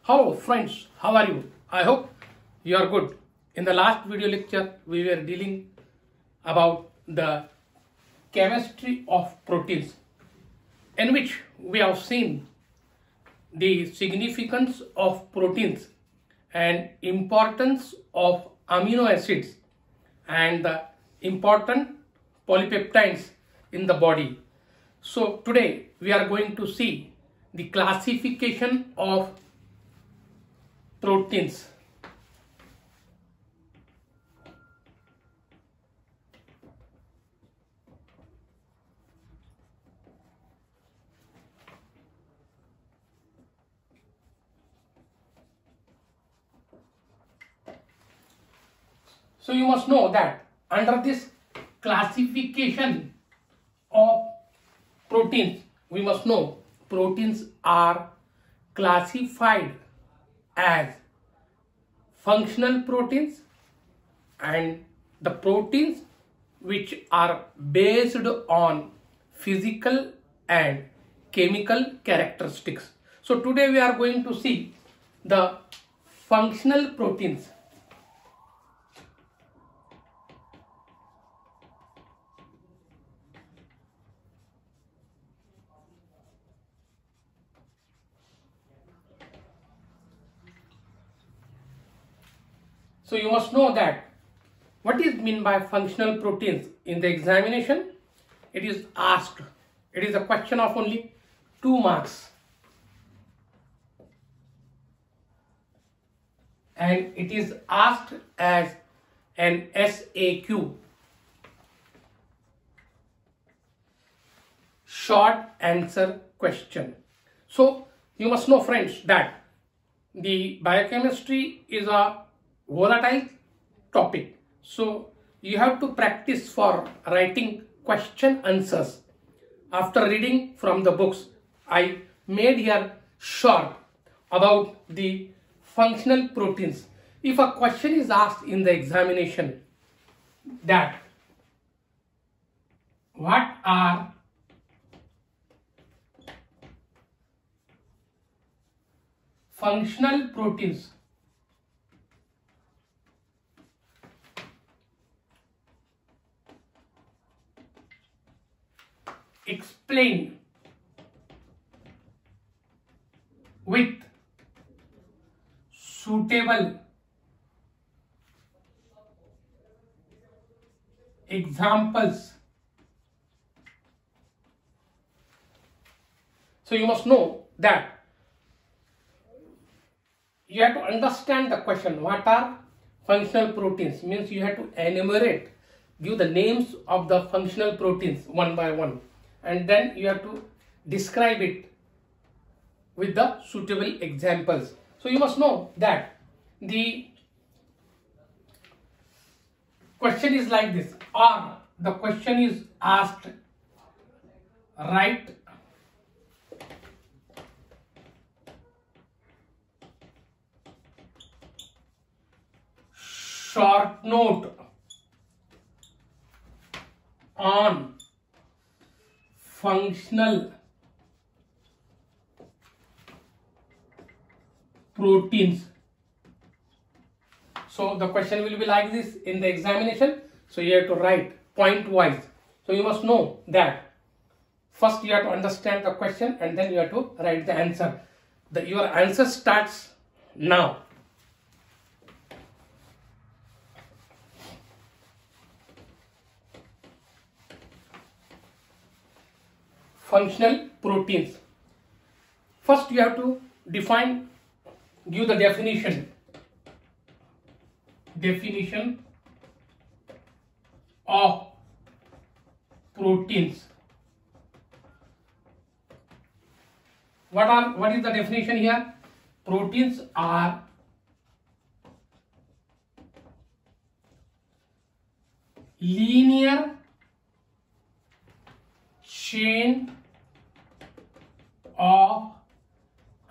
Hello friends, how are you? I hope you are good. In the last video lecture, we were dealing about the chemistry of proteins, in which we have seen the significance of proteins and importance of amino acids and the important polypeptides in the body. So today we are going to see the classification of proteins. So you must know that under this classification of proteins, we must know proteins are classified as functional proteins and the proteins which are based on physical and chemical characteristics. So today we are going to see the functional proteins. So you must know that what is meant by functional proteins in the examination. It is asked. It is a question of only 2 marks. And it is asked as an SAQ. Short answer question. So you must know friends that the biochemistry is a volatile topic, so you have to practice for writing question answers after reading from the books. I made here short about the functional proteins. If a question is asked in the examination that what are functional proteins, explain with suitable examples. So you must know that you have to understand the question. What are functional proteins? Means you have to enumerate, give the names of the functional proteins one by one, and then you have to describe it with the suitable examples. So you must know that the question is like this, or the question is asked, write short note on functional proteins. So the question will be like this in the examination. So you have to write point wise. So you must know that first you have to understand the question and then you have to write the answer. Your answer starts now. Functional proteins. First you have to define, give the definition of proteins. What is the definition here? Proteins are linear chain of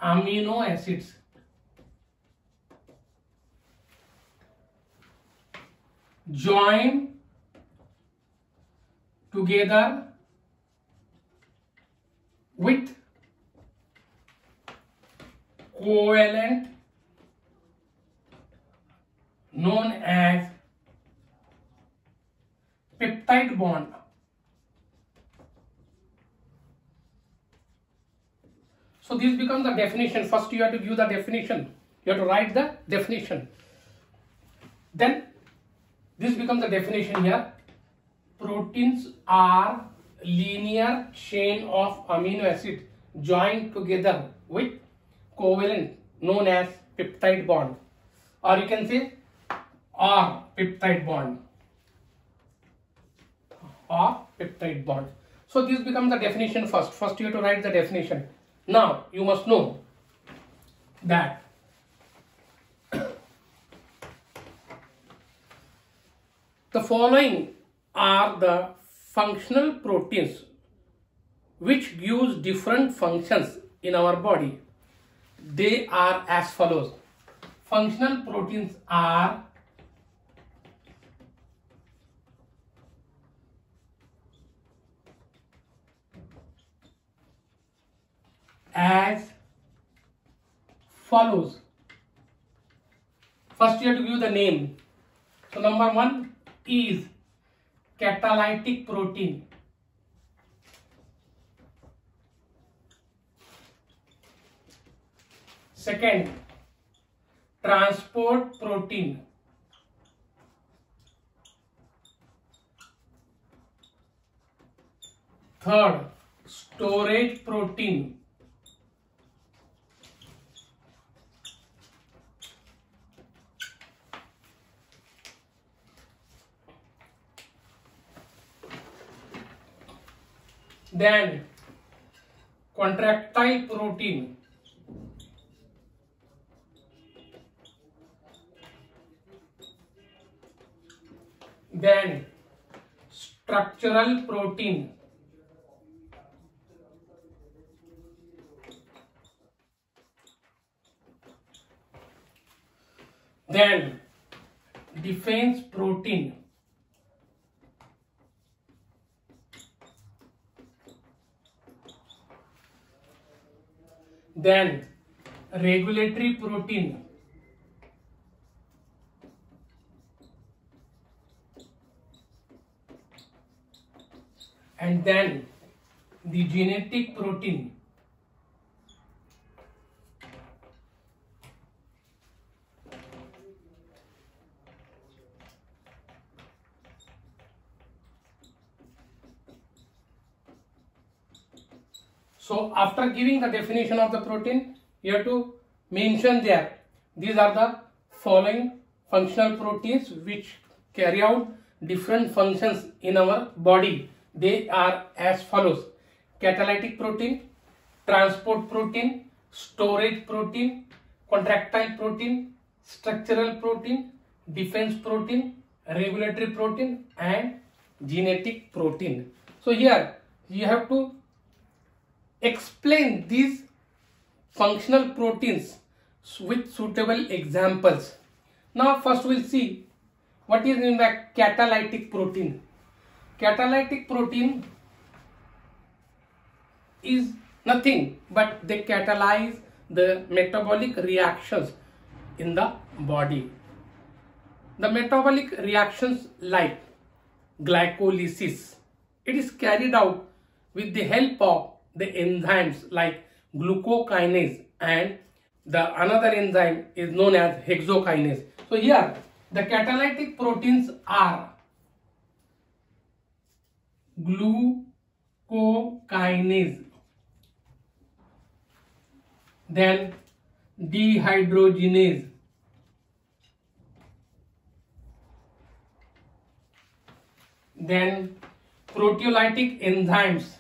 amino acids joined together with covalent known as peptide bond. So this becomes the definition. First you have to give the definition. You have to write the definition. Then this becomes the definition here. Proteins are linear chain of amino acid joined together with covalent known as peptide bond, or you can say or peptide bond, or peptide bond. So this becomes the definition first. First you have to write the definition. Now you must know that the following are the functional proteins which gives different functions in our body. They are as follows. Functional proteins are as follows. First you have to give the name. So number one is catalytic protein. Second, transport protein. Third, storage protein. Then contractile protein. Then structural protein. Then defense protein. Then regulatory protein. And then the genetic protein. So after giving the definition of the protein, you have to mention there, these are the following functional proteins which carry out different functions in our body. They are as follows: catalytic protein, transport protein, storage protein, contractile protein, structural protein, defense protein, regulatory protein, and genetic protein. So here you have to explain these functional proteins with suitable examples. Now first we'll see what is in the catalytic protein. Catalytic protein is nothing but they catalyze the metabolic reactions in the body. The metabolic reactions like glycolysis, it is carried out with the help of the enzymes like glucokinase, and the another enzyme is known as hexokinase. So here the catalytic proteins are glucokinase, then dehydrogenase, then proteolytic enzymes,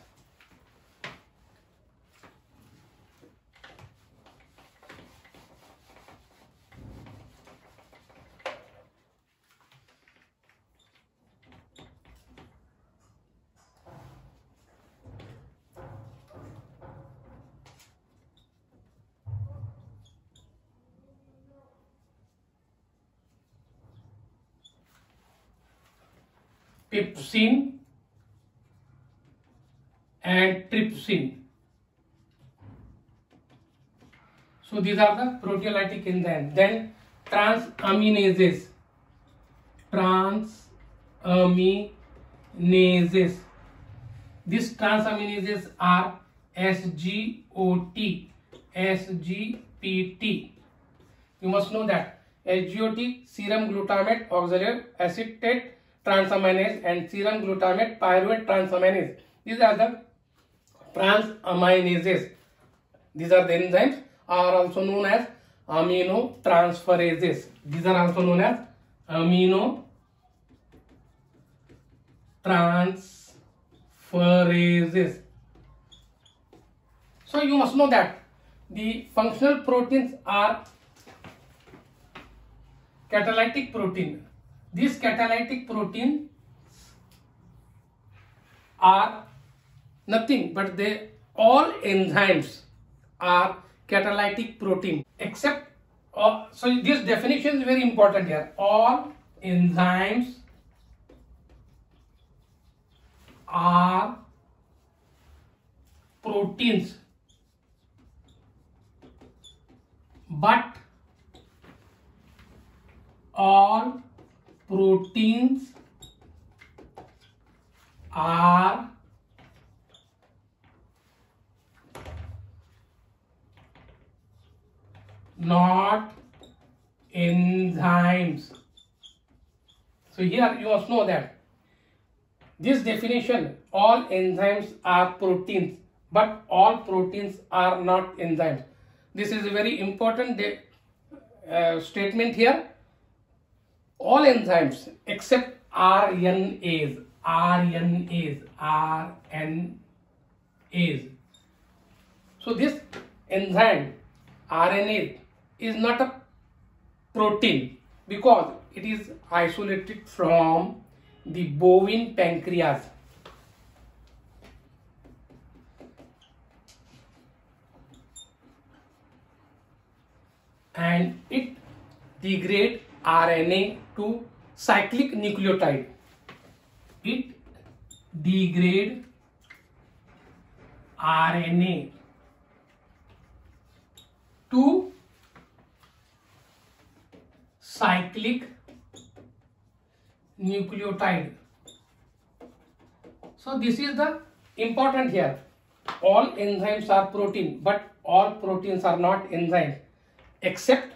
pepsin and trypsin. So these are the proteolytic enzymes. Then transaminases. Transaminases. These transaminases are SGOT, SGPT. You must know that SGOT, serum glutamate oxalate acetate transaminase, and serum glutamate pyruvate transaminase. These are the transaminases. These are the enzymes, are also known as aminotransferases. These are also known as aminotransferases. So you must know that the functional proteins are catalytic protein. These catalytic proteins are nothing but they all enzymes are catalytic protein except so this definition is very important here. All enzymes are proteins, but all proteins are not enzymes. So here you must know that this definition, all enzymes are proteins, but all proteins are not enzymes. This is a very important statement here. All enzymes except RNAs. So this enzyme RNA is not a protein because it is isolated from the bovine pancreas. And it degrades RNA to cyclic nucleotide. It degrades RNA to cyclic nucleotide. So this is the important here. All enzymes are protein, but all proteins are not enzymes except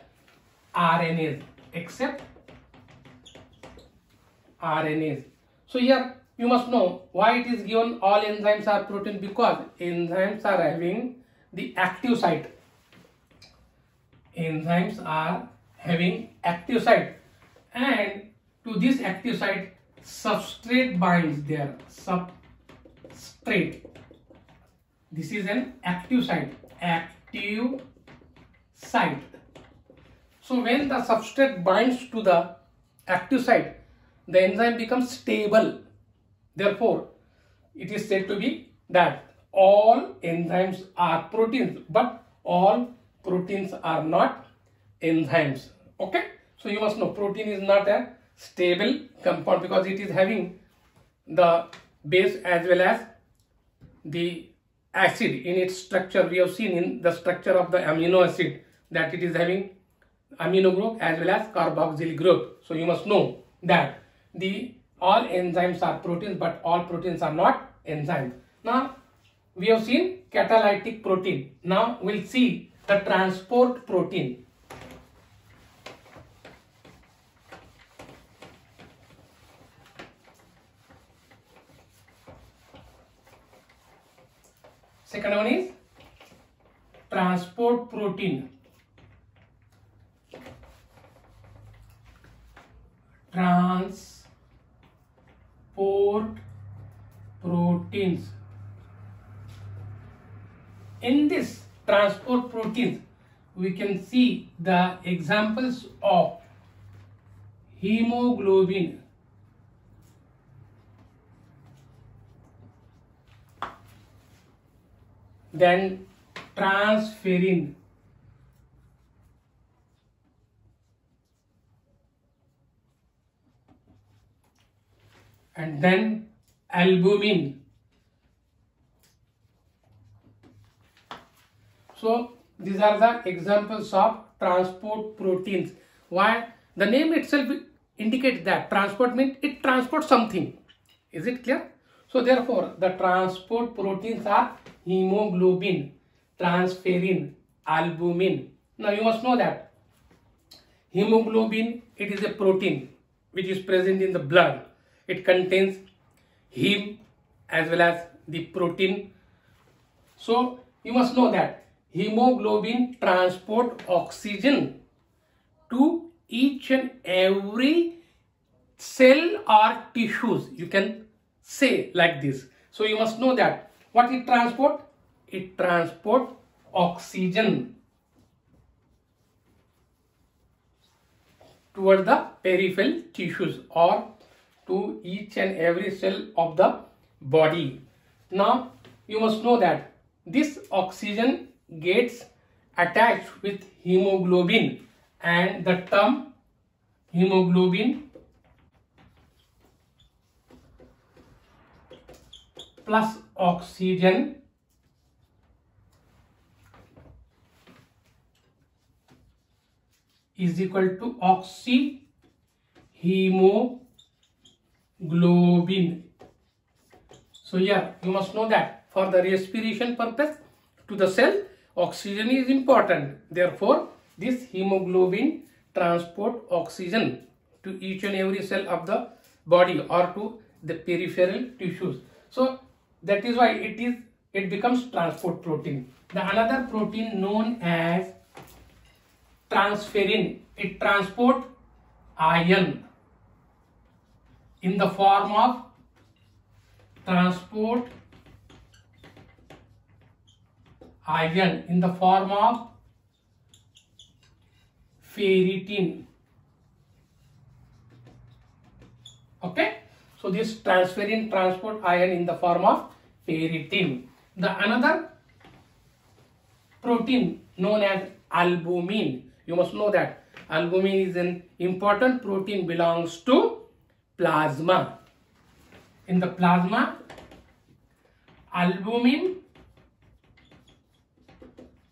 RNAs. So here you must know why it is given all enzymes are protein, because enzymes are having the active site. Enzymes are having active site, and to this active site substrate binds there. Substrate. This is an active site. Active site. So when the substrate binds to the active site, the enzyme becomes stable. Therefore, it is said to be that all enzymes are proteins, but all proteins are not enzymes. Okay, so you must know protein is not a stable compound because it is having the base as well as the acid in its structure. We have seen in the structure of the amino acid that it is having amino group as well as carboxyl group. So you must know that all enzymes are proteins, but all proteins are not enzymes. Now we have seen catalytic protein. Now we'll see the transport protein. Second one is transport protein. Transport proteins. In this transport proteins, we can see the examples of hemoglobin, then transferrin, and then albumin. So these are the examples of transport proteins. Why? The name itself indicates that transport means it transports something. Is it clear? So therefore, the transport proteins are hemoglobin, transferrin, albumin. Now you must know that hemoglobin, it is a protein which is present in the blood. It contains heme as well as the protein. So you must know that hemoglobin transport oxygen to each and every cell or tissues. You can say like this. So you must know that what it transport? It transport oxygen toward the peripheral tissues or to each and every cell of the body. Now you must know that this oxygen gets attached with hemoglobin, and the term hemoglobin plus oxygen is equal to oxyhemoglobin. So here you must know that for the respiration purpose to the cell, oxygen is important. Therefore, this hemoglobin transport oxygen to each and every cell of the body or to the peripheral tissues. So that is why it becomes transport protein. The another protein known as transferrin, it transport iron in the form of transport iron in the form of ferritin. Okay, so this transferrin transport iron in the form of ferritin. The another protein known as albumin. You must know that albumin is an important protein, belongs to plasma. In the plasma, albumin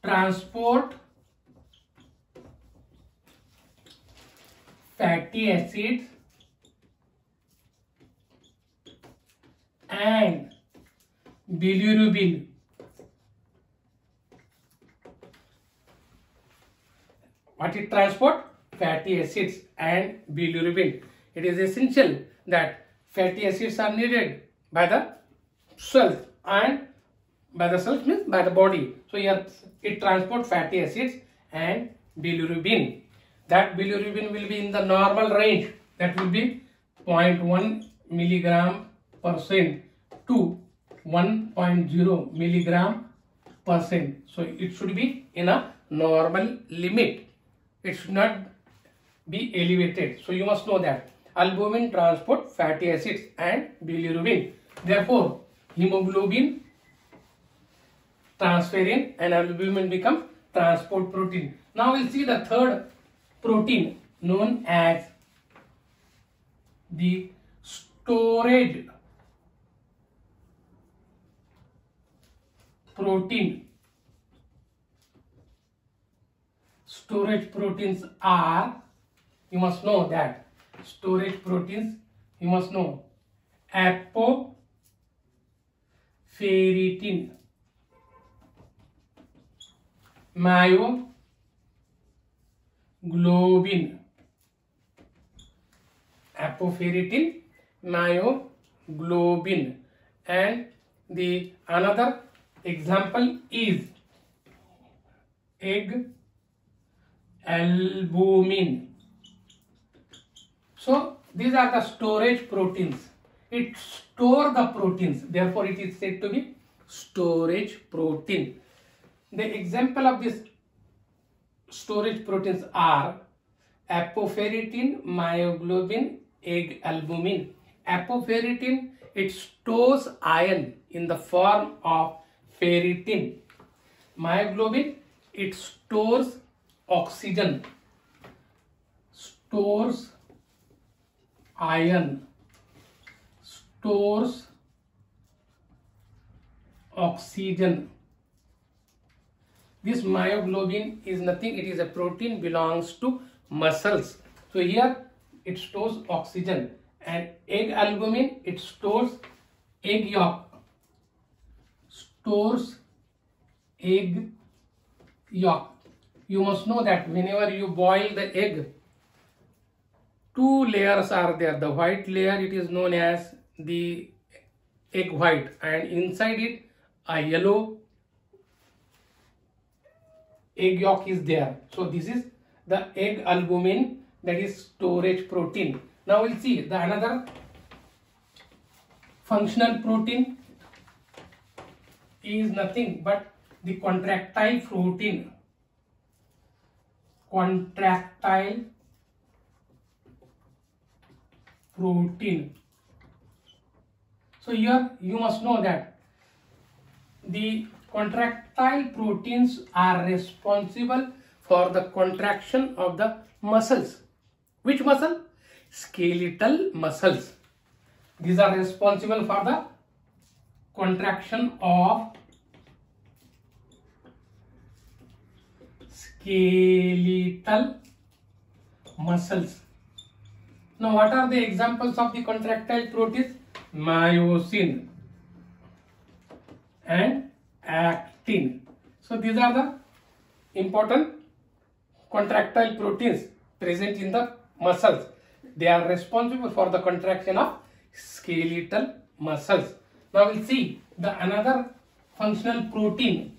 transport fatty acids and bilirubin. What it transport? Fatty acids and bilirubin. It is essential that fatty acids are needed by the cells, and by the cells means by the body. So here it transports fatty acids and bilirubin. That bilirubin will be in the normal range. That will be 0.1 milligram percent to 1.0 milligram percent. So it should be in a normal limit. It should not be elevated. So you must know that albumin transport fatty acids and bilirubin. Therefore, hemoglobin, transferrin and albumin become transport protein. Now we'll see the third protein known as the storage protein. Storage proteins are, you must know that storage proteins, you must know apoferritin, myoglobin, apoferritin, myoglobin, and the another example is egg albumin. So these are the storage proteins. It stores the proteins. Therefore, it is said to be storage protein. The example of this storage proteins are apoferritin, myoglobin, egg albumin. Apoferritin, it stores iron in the form of ferritin. Myoglobin, it stores oxygen, stores iron, stores oxygen. This myoglobin is nothing, it is a protein belongs to muscles. So here it stores oxygen, and egg albumin, it stores egg yolk, stores egg yolk. You must know that whenever you boil the egg, two layers are there. The white layer, it is known as the egg white, and inside it a yellow egg yolk is there. So this is the egg albumin, that is storage protein. Now we'll see the another functional protein is nothing but the contractile protein. Contractile protein. So here you must know that the contractile proteins are responsible for the contraction of the muscles. Which muscle? Skeletal muscles. These are responsible for the contraction of skeletal muscles. Now what are the examples of the contractile proteins? Myosin and actin. So these are the important contractile proteins present in the muscles. They are responsible for the contraction of skeletal muscles. Now we'll see the another functional protein.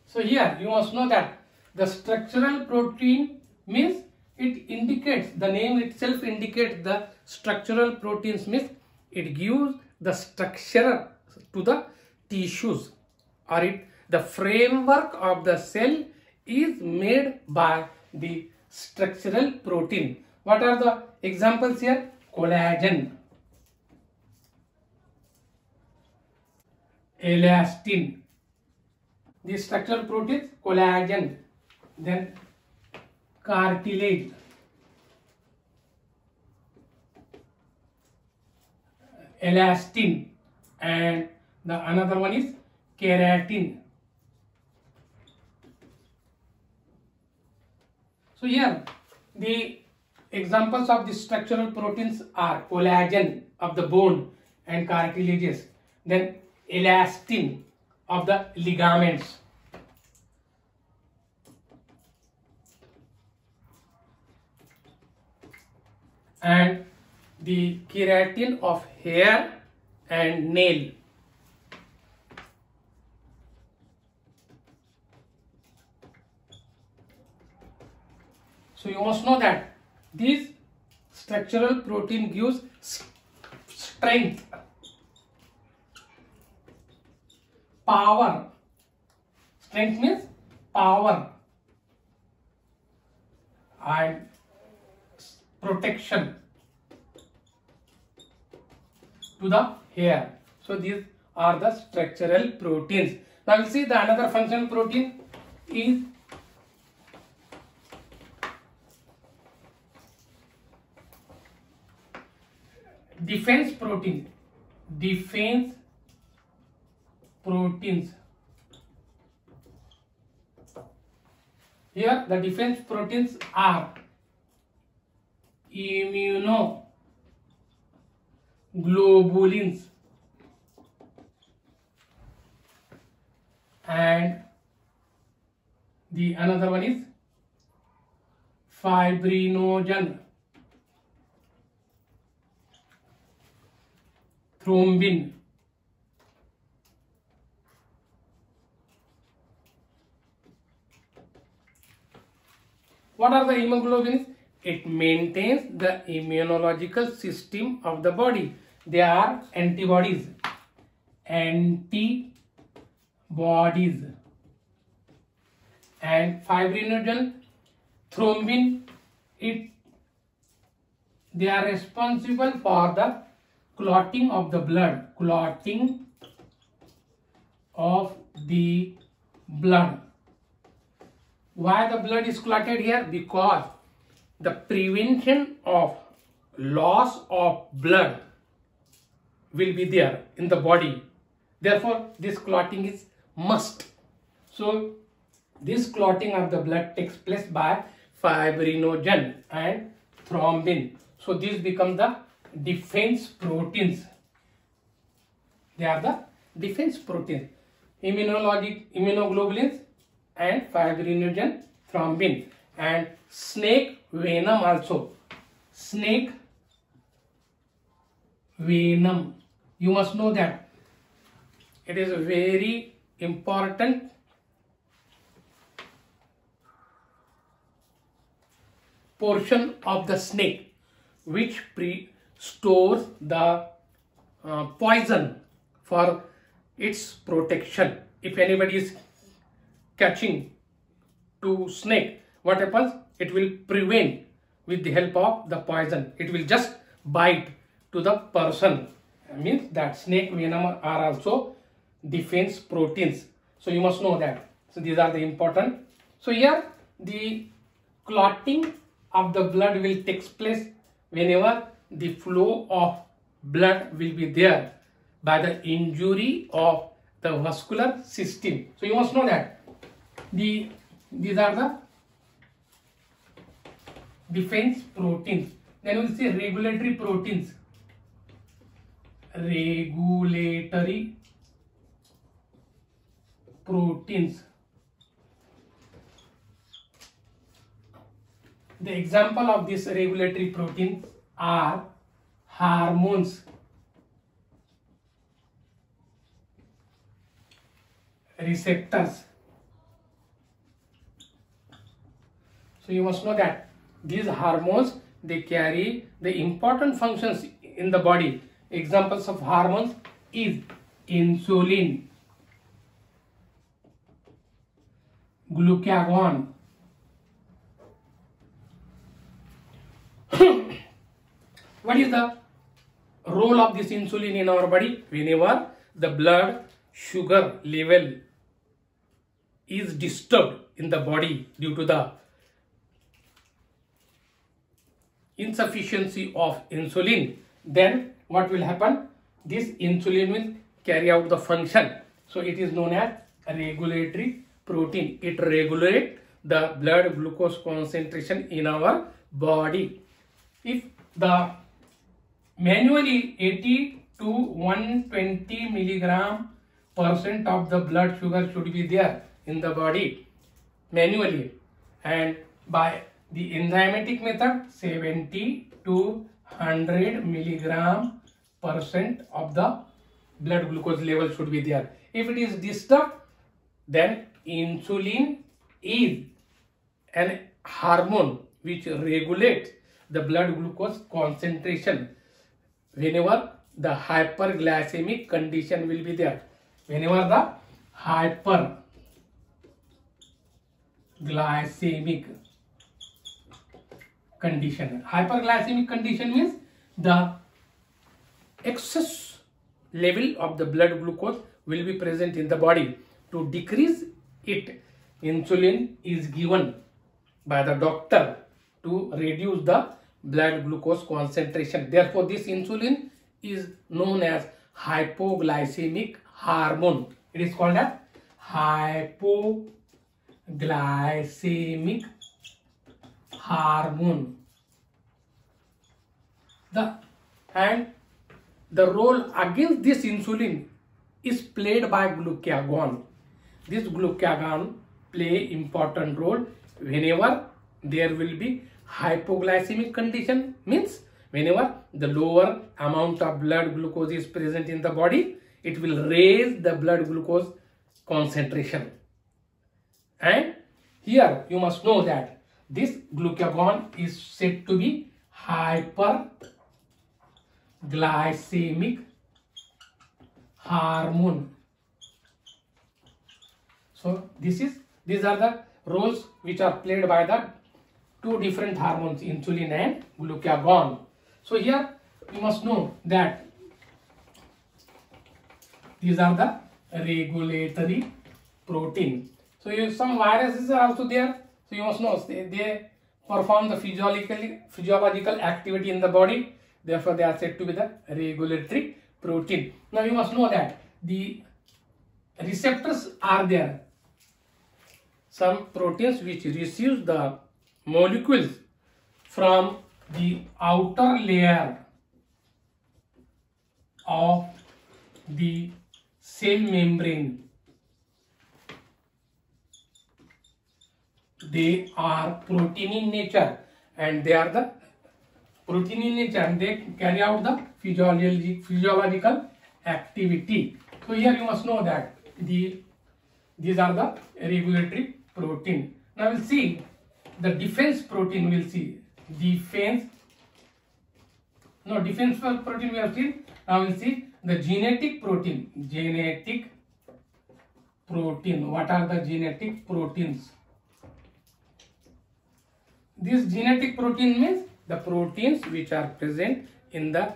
So here you must know that the structural protein means it indicates, the name itself indicates the structural proteins, means it gives the structure to the tissues, or the framework of the cell is made by the structural protein. What are the examples here? Collagen, elastin. The structural proteins, collagen, then cartilage, elastin, and the another one is keratin. So here the examples of the structural proteins are collagen of the bone and cartilages, then elastin of the ligaments, and the keratin of hair and nail. So you must know that this structural protein gives strength, power. Strength means power and protection to the hair. So these are the structural proteins. Now we'll see the another functional protein is defense protein. Defense proteins. Here the defense proteins are immunoglobulins and the another one is fibrinogen, thrombin. What are the hemoglobins? It maintains the immunological system of the body. They are antibodies. Antibodies. And fibrinogen, thrombin, they are responsible for the clotting of the blood. Clotting of the blood. Why the blood is clotted here? Because the prevention of loss of blood will be there in the body. Therefore, this clotting is must. So, this clotting of the blood takes place by fibrinogen and thrombin. So, these become the defense proteins. They are the defense proteins. Immunoglobulins and fibrinogen, thrombin, and snake venom also. Snake venom. You must know that it is a very important portion of the snake which stores the poison for its protection. If anybody is catching to snake, what happens? It will prevent with the help of the poison. It will just bite to the person. Means that snake venom are also defense proteins. So you must know that. So these are the important. So here the clotting of the blood will take place whenever the flow of blood will be there by the injury of the vascular system. So you must know that these are the defense proteins. Then we will see regulatory proteins. Regulatory proteins. The example of these regulatory proteins are hormones, receptors. So you must know that these hormones, they carry the important functions in the body. Examples of hormones is insulin, glucagon, what is the role of this insulin in our body? Whenever the blood sugar level is disturbed in the body due to the insufficiency of insulin, then what will happen? This insulin will carry out the function. So it is known as a regulatory protein. It regulates the blood glucose concentration in our body. If the manually 80 to 120 milligram % of the blood sugar should be there in the body manually, and by the enzymatic method 70 to 100 milligram % of the blood glucose level should be there. If it is disturbed, then insulin is an hormone which regulates the blood glucose concentration whenever the hyperglycemic condition will be there. Whenever the hyperglycemic condition. Hyperglycemic condition means the excess level of the blood glucose will be present in the body. To decrease it, insulin is given by the doctor to reduce the blood glucose concentration. Therefore, this insulin is known as hypoglycemic hormone. It is called as hypoglycemic hormone. The role against this insulin is played by glucagon. This glucagon play important role whenever there will be hypoglycemic condition, means whenever the lower amount of blood glucose is present in the body, it will raise the blood glucose concentration. And here you must know that this glucagon is said to be hyperglycemic hormone. So these are the roles which are played by the two different hormones, insulin and glucagon. So here you must know that these are the regulatory protein. So some viruses are also there. So you must know they perform the physiological activity in the body. Therefore, they are said to be the regulatory protein. Now you must know that the receptors are there. Some proteins which receive the molecules from the outer layer of the cell membrane. They are protein in nature, and they are the protein in nature, and they carry out the physiological activity. So here you must know that these are the regulatory protein. Now we'll see the defense protein. We'll see defense protein we have seen. Now we'll see the genetic protein. Genetic protein. What are the genetic proteins? This genetic protein means the proteins which are present in the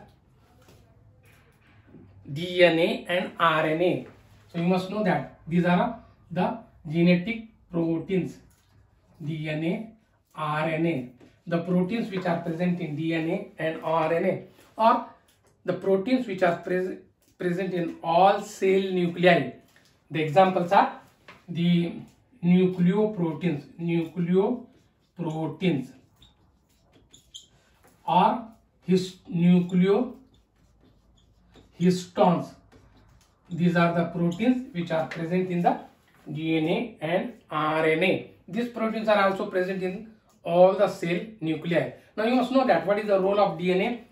DNA and RNA. So you must know that these are the genetic proteins. DNA, RNA. The proteins which are present in DNA and RNA, or the proteins which are present in all cell nuclei. The examples are the nucleoproteins, or nucleohistones. These are the proteins which are present in the DNA and RNA. These proteins are also present in all the cell nuclei. Now you must know that what is the role of DNA?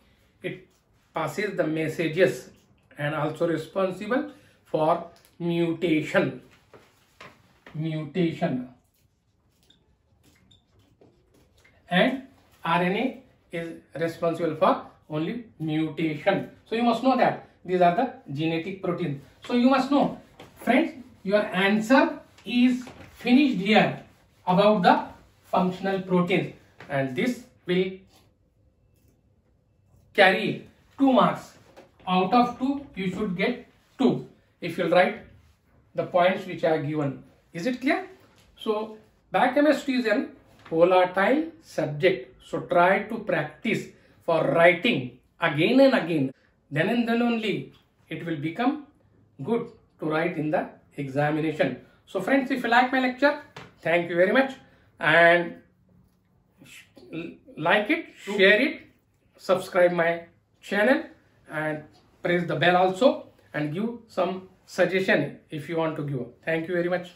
It passes the messages and also responsible for mutation. And RNA is responsible for only mutation. So you must know that these are the genetic proteins. So you must know, friends, your answer is finished here about the functional proteins, and this will carry 2 marks. Out of 2, you should get 2 if you write the points which are given. Is it clear? So biochemistry is an volatile subject, so try to practice for writing again and again. Then and then only it will become good to write in the examination. So friends, if you like my lecture, thank you very much, and like it, share it, subscribe my channel, and press the bell also, and give some suggestion if you want to give. Thank you very much.